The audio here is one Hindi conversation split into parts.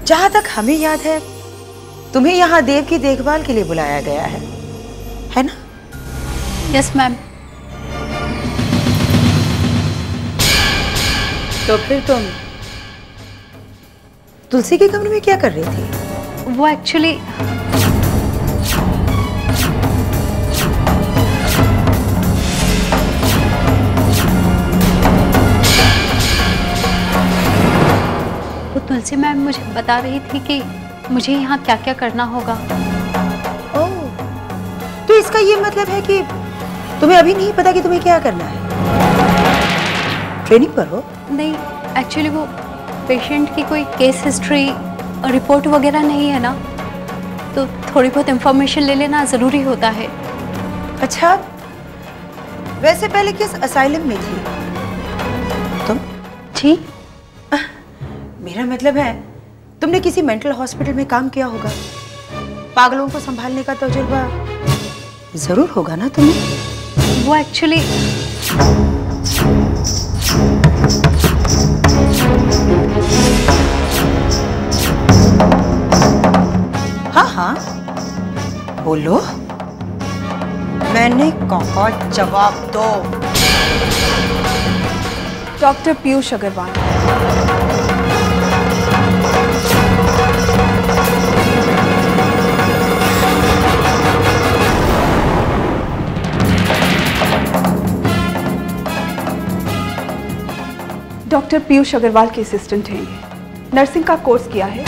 जहां तक हमें याद है तुम्हें यहाँ देव की देखभाल के लिए बुलाया गया है ना? Yes ma'am. तो फिर तुम तुलसी के कमरे में क्या कर रही थी? वो एक्चुअली वो तुलसी मैम मुझे बता रही थी कि मुझे यहाँ क्या क्या करना होगा। ओह, तो इसका ये मतलब है कि तुम्हें अभी नहीं पता कि तुम्हें क्या करना है? ट्रेनिंग पर हो? नहीं, एक्चुअली वो पेशेंट की कोई केस हिस्ट्री और रिपोर्ट वगैरह नहीं है ना, तो थोड़ी बहुत इंफॉर्मेशन ले लेना ज़रूरी होता है। अच्छा, वैसे पहले किस असाइलम में थी तुम? जी? मेरा मतलब है तुमने किसी मेंटल हॉस्पिटल में काम किया होगा, पागलों को संभालने का तजुर्बा जरूर होगा ना तुम्हें? वो एक्चुअली हाँ हाँ बोलो, मैंने कहा जवाब दो। डॉक्टर पीयूष अग्रवाल। डॉक्टर पीयूष अग्रवाल के असिस्टेंट हैं ये, नर्सिंग का कोर्स किया है।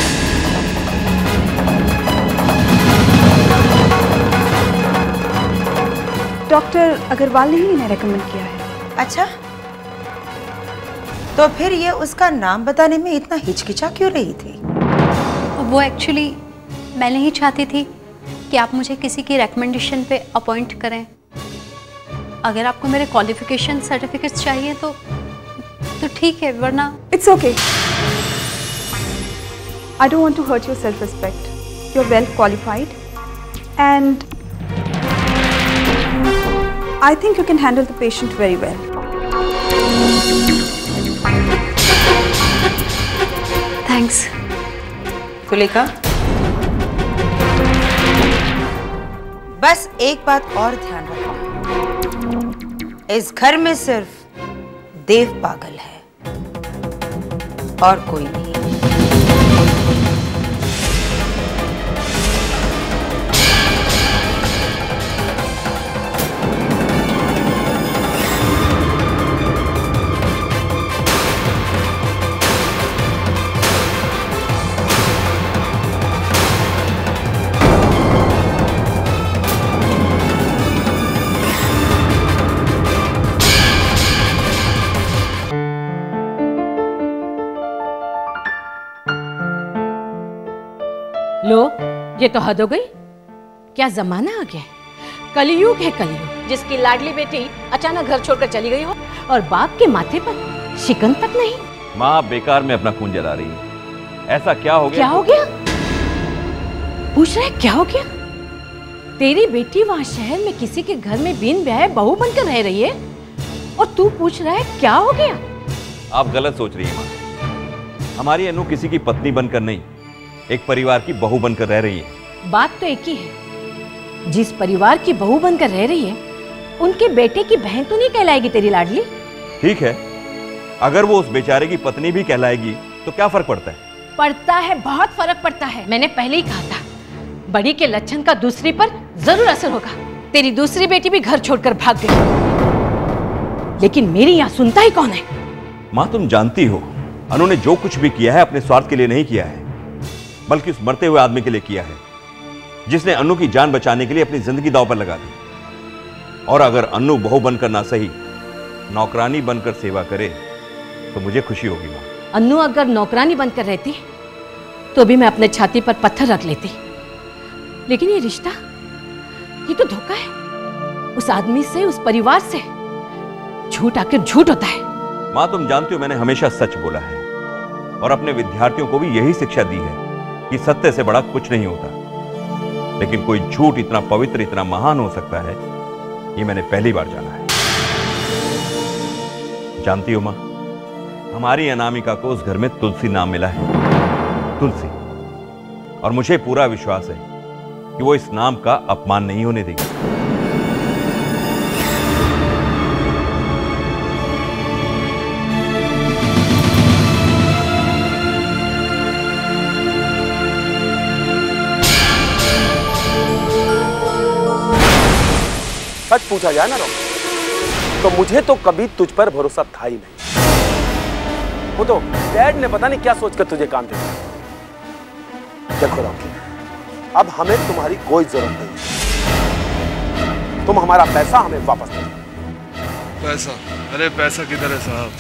डॉक्टर अग्रवाल ने ही इन्हें रेकमेंड किया है। अच्छा, तो फिर ये उसका नाम बताने में इतना हिचकिचा क्यों रही थी? वो एक्चुअली मैं नहीं चाहती थी कि आप मुझे किसी की रिकमेंडेशन पे अपॉइंट करें। अगर आपको मेरे क्वालिफिकेशन सर्टिफिकेट्स चाहिए तो ठीक है, वरना it's okay. I don't want to hurt your self respect. You are well qualified and I think you can handle the patient very well. Thanks. Sulekha, बस एक बात और ध्यान रखना, इस घर में सिर्फ देव पागल है और कोई नहीं। लो, ये तो हद हो गई। क्या जमाना आ गया, कलयुग है कलयुग, जिसकी लाडली बेटी अचानक घर छोड़कर चली गई हो और बाप के माथे पर शिकन तक नहीं। माँ बेकार में अपना खून जला रही है। ऐसा क्या हो गया? क्या हो गया? पूछ रहे क्या हो गया? तेरी बेटी वहां शहर में किसी के घर में बिन ब्याह बहू बनकर रह रही है और तू पूछ रहा है क्या हो गया? आप गलत सोच रही है माँ। हमारी अनु किसी की पत्नी बनकर नहीं, एक परिवार की बहू बनकर रह रही है। बात तो एक ही है, जिस परिवार की बहू बनकर रह रही है उनके बेटे की बहन तो नहीं कहलाएगी तेरी लाडली? ठीक है, अगर वो उस बेचारे की पत्नी भी कहलाएगी तो क्या फर्क पड़ता है? पड़ता है, बहुत फर्क पड़ता है। मैंने पहले ही कहा था, बड़ी के लक्षण का दूसरी पर जरूर असर होगा। तेरी दूसरी बेटी भी घर छोड़कर भाग गई, लेकिन मेरी यहाँ सुनता ही कौन है? माँ तुम जानती हो, अनु ने जो कुछ भी किया है अपने स्वार्थ के लिए नहीं किया है, बल्कि उस मरते हुए आदमी के लिए किया है, जिसने अनु की जान बचाने के लिए अपनी जिंदगी दांव पर लगा दी। और अगर अनु बहू बनकर ना सही, नौकरानी बनकर सेवा करे तो मुझे खुशी होगी माँ। अनु अगर नौकरानी बनकर रहती तो भी मैं अपने छाती पर पत्थर रख लेती, लेकिन ये रिश्ता, ये तो धोखा है। उस आदमी से, उस परिवार से झूठ आकर झूठ होता है। माँ तुम जानती हो, मैंने हमेशा सच बोला है और अपने विद्यार्थियों को भी यही शिक्षा दी है कि सत्य से बड़ा कुछ नहीं होता। लेकिन कोई झूठ इतना पवित्र, इतना महान हो सकता है, ये मैंने पहली बार जाना है। जानती हो माँ, हमारी अनामिका को उस घर में तुलसी नाम मिला है। तुलसी, और मुझे पूरा विश्वास है कि वो इस नाम का अपमान नहीं होने देगी। सच पूछा जाए ना रॉकी, तो मुझे तो कभी तुझ पर भरोसा था ही नहीं। वो तो डैड ने पता नहीं क्या सोचकर तुझे काम दिया। देखो रॉकी, अब हमें तुम्हारी कोई जरूरत नहीं। तुम हमारा पैसा हमें वापस दो। पैसा? अरे पैसा किधर है साहब?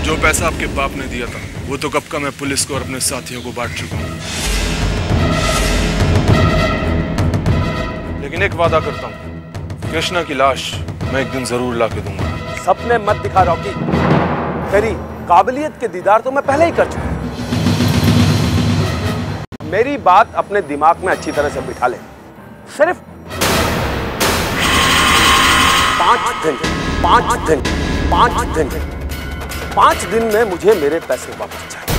जो पैसा आपके बाप ने दिया था वो तो कब का मैं पुलिस को और अपने साथियों को बांट चुका हूं। लेकिन एक वादा करता हूं, कृष्णा की लाश मैं एक दिन जरूर ला के दूंगा। सपने मत दिखा रॉकी, तेरी काबिलियत के दीदार तो मैं पहले ही कर चुका हूं। मेरी बात अपने दिमाग में अच्छी तरह से बिठा ले। सिर्फ 5 दिन में मुझे मेरे पैसे वापस चाहिए।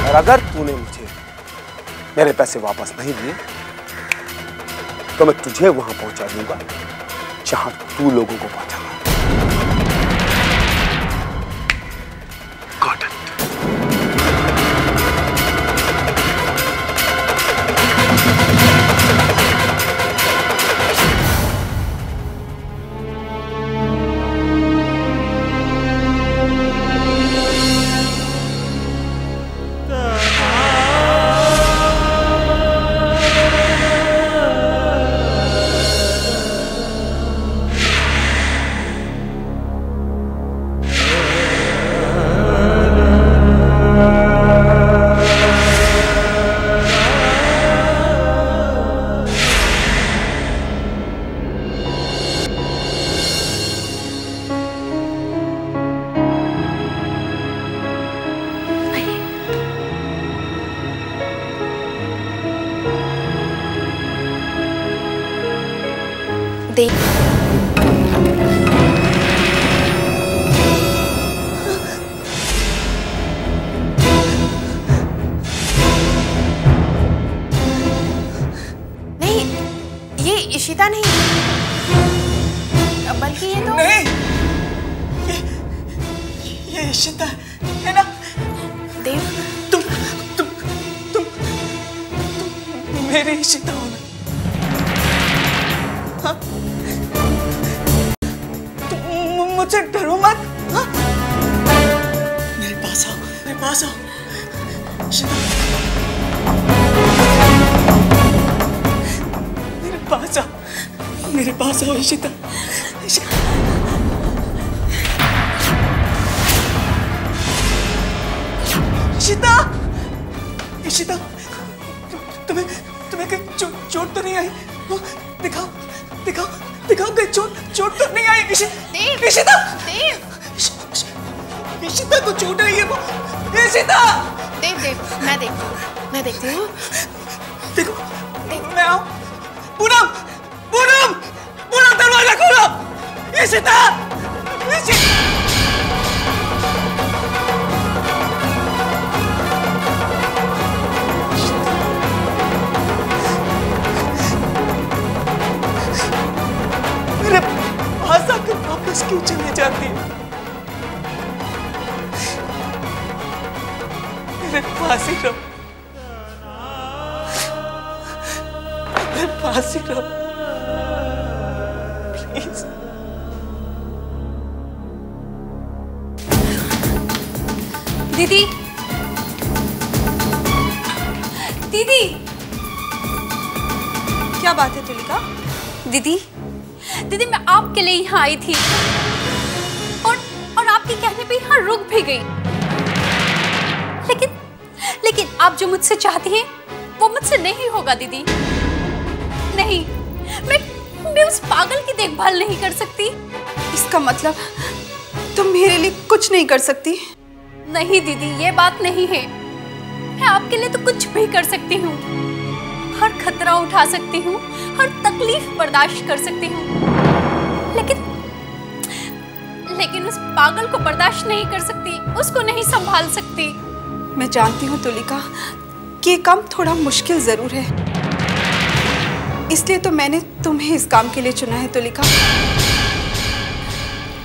और अगर तूने मुझे मेरे पैसे वापस नहीं दिए तो मैं तुझे वहां पहुंचा दूंगा जहां तू लोगों को पहुंचा। देख नहीं, ये इशिता नहीं, बल्कि ये तो नहीं, ये इशिता है ना? देव, तुम मेरी इशिता हो ना? हाँ? तुम मुझसे डरो मत। हाँ? मेरे पास आओ, मेरे पास आओ इशिता, मेरे पास आओ, मेरे पास आओ इशिता। इशिता, इशिता, तुम्हें कहीं चोट तो नहीं आई? दिखाओ, दिखाओ, दिखाओ कहीं चोट तो नहीं आई? इशिता, इशिता को चोट आई है वो। इशिता! देव, मैं देखती हूँ। देखो, मैं आऊँ? पूनम, दरवाजा खोलो! इशिता! मेरे पास आकर वापस क्यों चले जाती है? मेरे पास ही रहो, मेरे पास ही रहो प्लीज। दीदी, क्या बात है तुलिका? दीदी, मैं आपके लिए यहाँ आई थी और आपके कहने पे यहाँ रुक भी गई। लेकिन आप जो मुझसे चाहती हैं वो मुझसे नहीं होगा दीदी। नहीं, मैं उस पागल की देखभाल नहीं कर सकती। इसका मतलब तुम मेरे लिए कुछ नहीं कर सकती? नहीं दीदी, ये बात नहीं है। मैं आपके लिए तो कुछ भी कर सकती हूँ, हर खतरा उठा सकती हूँ, हर तकलीफ बर्दाश्त कर सकती हूँ, लेकिन उस पागल को बर्दाश्त नहीं कर सकती, उसको नहीं संभाल सकती। मैं जानती हूँ तुलिका कि ये काम थोड़ा मुश्किल जरूर है, इसलिए तो मैंने तुम्हें इस काम के लिए चुना है तुलिका,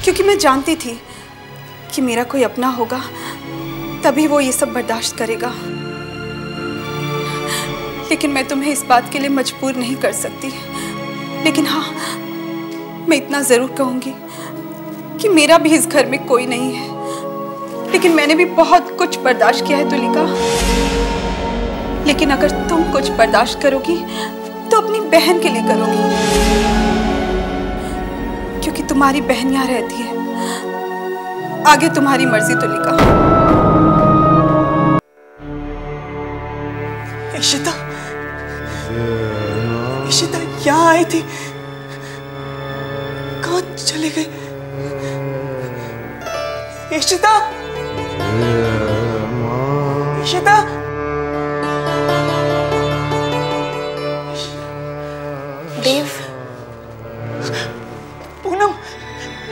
क्योंकि मैं जानती थी कि मेरा कोई अपना होगा तभी वो ये सब बर्दाश्त करेगा। लेकिन मैं तुम्हें इस बात के लिए मजबूर नहीं कर सकती। लेकिन हाँ, मैं इतना जरूर कहूंगी कि मेरा भी इस घर में कोई नहीं है, लेकिन मैंने भी बहुत कुछ बर्दाश्त किया है तुलिका। लेकिन अगर तुम कुछ बर्दाश्त करोगी तो अपनी बहन के लिए करोगी, क्योंकि तुम्हारी बहन यहाँ रहती है। आगे तुम्हारी मर्जी तुलिका। इशिता, इशिता यहाँ आई थी, कहाँ चले गए? इशिता, इशिता, देव, पूनम,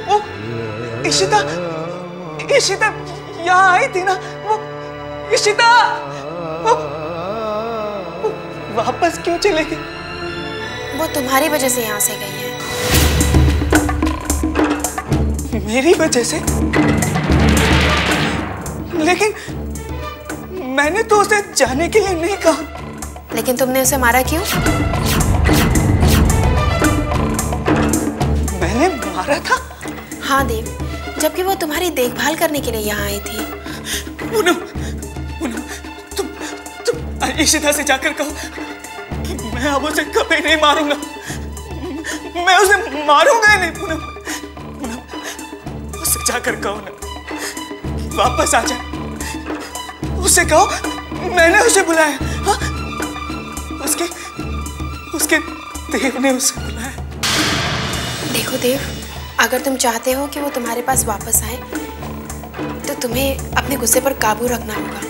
वो इशिता, इशिता यहाँ आई थी ना, वो इशिता, वो वापस क्यों चले गए? वो तुम्हारी वजह से यहाँ से गई है। मेरी वजह से? लेकिन मैंने तो उसे जाने के लिए नहीं कहा। लेकिन तुमने उसे मारा क्यों? मैंने मारा था? हाँ देव, जबकि वो तुम्हारी देखभाल करने के लिए यहाँ आई थी। पूनम, पूनम, तुम इशिता से जाकर कहो कि मैं अब उसे कभी नहीं मारूंगा। मैं उसे मारूंगा ही नहीं। पूनम, पूनम, उससे जाकर कहो ना, वापस आ जाए। उससे कहो मैंने उसे बुलाया। हाँ? उसके देव ने उसे बुलाया। देखो देव, अगर तुम चाहते हो कि वो तुम्हारे पास वापस आए तो तुम्हें अपने गुस्से पर काबू रखना होगा।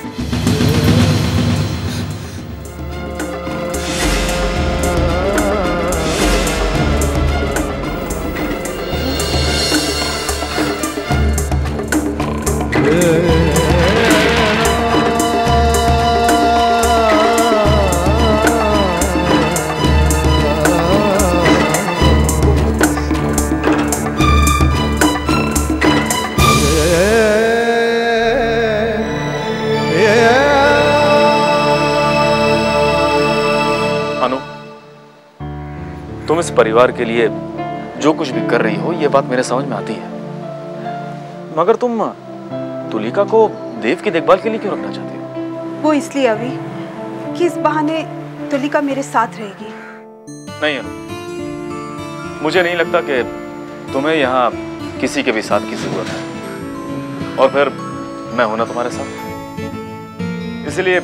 तुम इस परिवार के लिए जो कुछ भी कर रही हो, ये बात मेरे समझ में आती है, मगर तुम तुलिका को देव की देखभाल के लिए क्यों रखना चाहती हो? वो इसलिए अभी कि इस बहाने तुलिका मेरे साथ रहेगी। नहीं अनु, मुझे नहीं लगता कि तुम्हें यहाँ किसी के भी साथ की जरूरत है, और फिर मैं हूं ना तुम्हारे साथ। इसलिए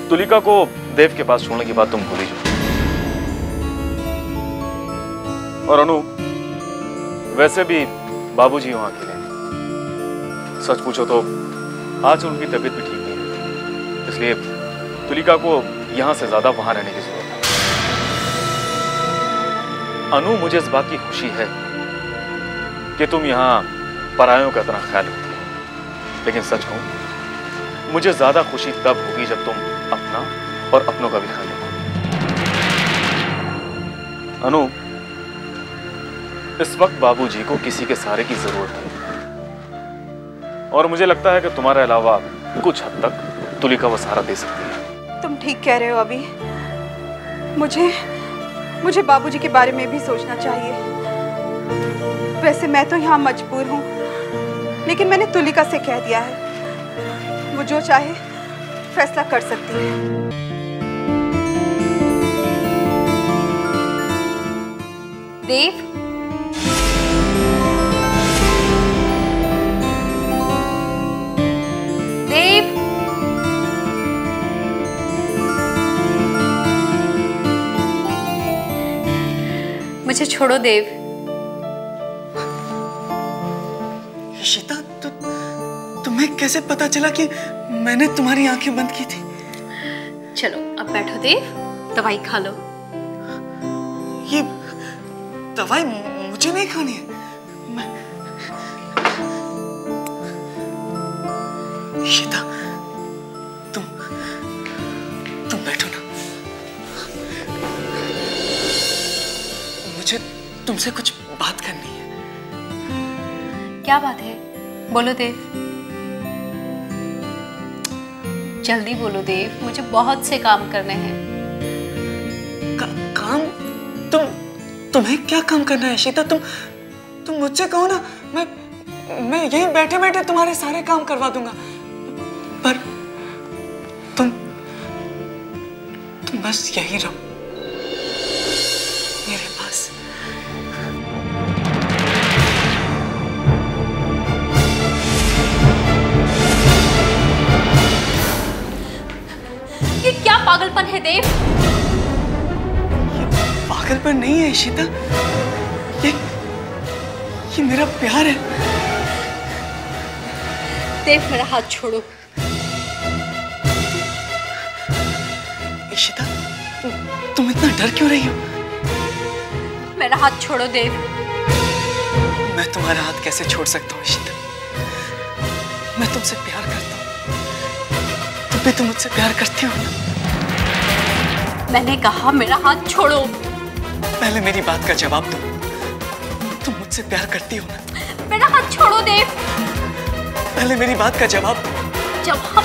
तुलिका को देव के पास छोड़ने की बात तुम भूल ही जाओ। और अनु, वैसे भी बाबूजी वहां अकेले हैं। सच पूछो तो आज उनकी तबीयत भी ठीक नहीं है, इसलिए तुलिका को यहां से ज्यादा वहां रहने की जरूरत है। अनु, मुझे इस बात की खुशी है कि तुम यहां परायों का इतना ख्याल रखती हो, लेकिन सच कहूं, मुझे ज्यादा खुशी तब होगी जब तुम अपना और अपनों का भी ख्याल रखो। अनु, इस वक्त बाबूजी को किसी के सहारे की जरूरत है, और मुझे लगता है कि तुम्हारे अलावा कुछ हद तक तुलिका वो सहारा दे सकती है। तुम ठीक कह रहे हो अभी। मुझे बाबूजी के बारे में भी सोचना चाहिए। वैसे मैं तो यहाँ मजबूर हूँ, लेकिन मैंने तुलिका से कह दिया है, वो जो चाहे फैसला कर सकती है। देव, देव, मुझे छोड़ो देव। इशिता, तुम्हें कैसे पता चला कि मैंने तुम्हारी आंखें बंद की थी? चलो अब बैठो देव, दवाई खा लो। ये दवाई मुझे नहीं खानी है। इशिता, तुम बैठो ना। मुझे तुमसे कुछ बात करनी है। क्या बात है? बोलो देव, जल्दी बोलो देव, मुझे बहुत से काम करने हैं। काम? तुम्हें क्या काम करना है इशिता? तुम मुझसे कहो ना, मैं यहीं बैठे बैठे तुम्हारे सारे काम करवा दूंगा। पर तुम बस यहीं रहो मेरे पास। ये क्या पागलपन है देव? ये पागलपन नहीं है इशिता, ये मेरा प्यार है। देव मेरा हाथ छोड़ो। इशिता, तुम इतना डर क्यों रही हो? मेरा हाथ छोड़ो देव। मैं तुम्हारा हाथ कैसे छोड़ सकता हूँ इशिता? मैं तुमसे प्यार करता हूँ। तुम भी तो मुझसे प्यार करती हो ना? मैंने कहा मेरा हाथ छोड़ो। पहले मेरी बात का जवाब दो। तुम मुझसे प्यार करती हो ना? मेरा हाथ छोड़ो देव। पहले मेरी बात का जवाब दो। जवाब?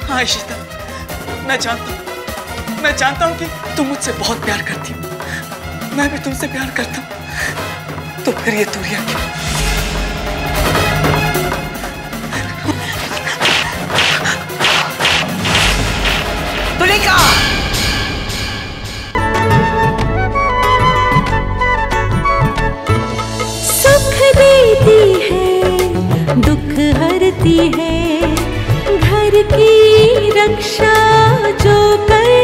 हाँ इशिता, मैं जानता हूँ कि तुम मुझसे बहुत प्यार करती हो। मैं भी तुमसे प्यार करता हूँ। तो फिर ये दूरियां क्यों? तुलिका! सुख देती है, दुख हरती है, घर की रक्षा जो कर